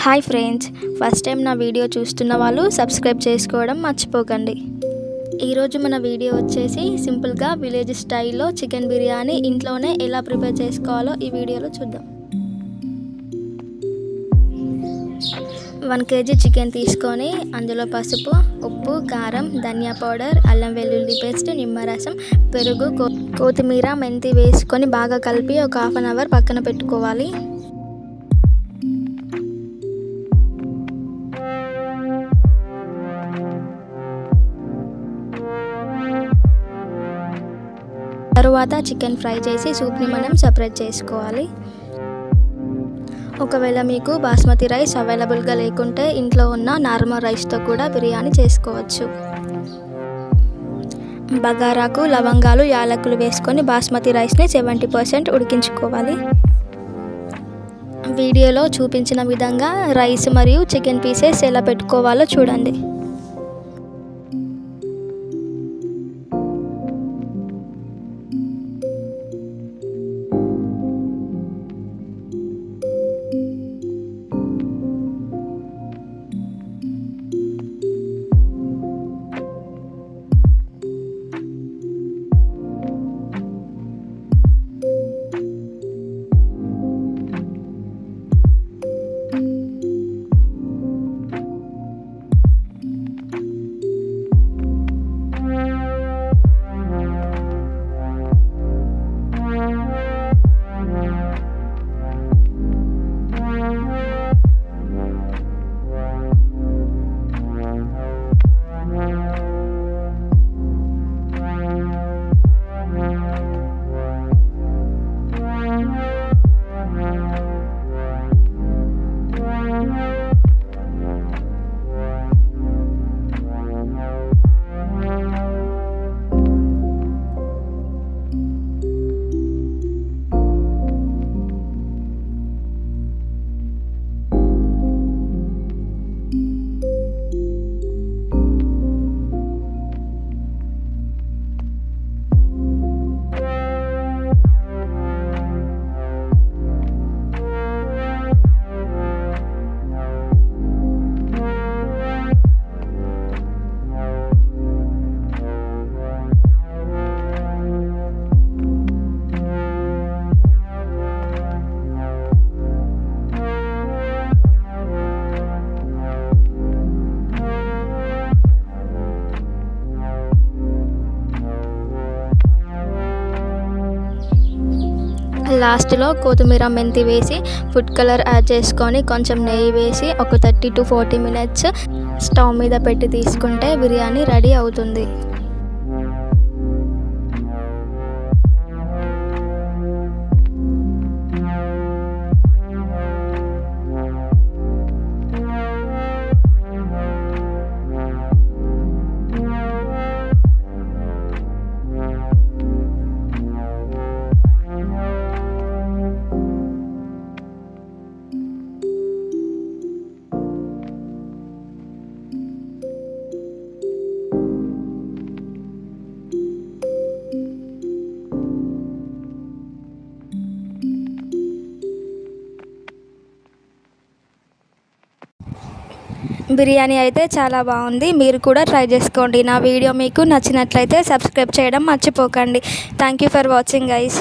Hi friends, first time నా video చూస్తున్న వాళ్ళు సబ్స్క్రైబ్ చేసుకోవడం మర్చిపోకండి. ఈరోజు మన వీడియో వచ్చేసి సింపుల్గా విలేజ్ స్టైల్లో చికెన్ బిర్యానీ ఇంట్లోనే ఎలా ప్రిపేర్ చేసుకోవాలో ఈ వీడియోలో చూద్దాం. 1 kg చికెన్ తీసుకొని అందులో పసుపు, ఉప్పు, కారం, ధనియా పౌడర్, అల్లం వెల్లుల్లి పేస్ట్, నిమ్మరసం, పెరుగు, కొత్తిమీర, మెంతి వేసుకొని బాగా కలిపి ఒక 1/2 అవర్ పక్కన పెట్టుకోవాలి. తరువాత చికెన్ ఫ్రై చేసి సూప్ని మనం సపరేట్ చేసుకోవాలి. ఒకవేళ మీకు బాస్మతి రైస్ అవైలబుల్గా లేకుంటే ఇంట్లో ఉన్న నార్మల్ రైస్తో కూడా బిర్యానీ చేసుకోవచ్చు. బగారాకు లవంగాలు, యాలకులు వేసుకొని బాస్మతి రైస్ని 70% ఉడికించుకోవాలి. వీడియోలో చూపించిన విధంగా రైస్ మరియు చికెన్ పీసెస్ ఎలా పెట్టుకోవాలో చూడండి. లాస్ట్లో కొత్తిమీర, మెంతి వేసి ఫుడ్ కలర్ యాడ్ చేసుకొని కొంచెం నెయ్యి వేసి ఒక 30 to 40 minutes స్టవ్ మీద పెట్టి తీసుకుంటే బిర్యానీ రెడీ అవుతుంది. బిర్యానీ అయితే చాలా బాగుంది. మీరు కూడా ట్రై చేసుకోండి. నా వీడియో మీకు నచ్చినట్లయితే సబ్స్క్రైబ్ చేయడం మర్చిపోకండి. Thank you for watching guys.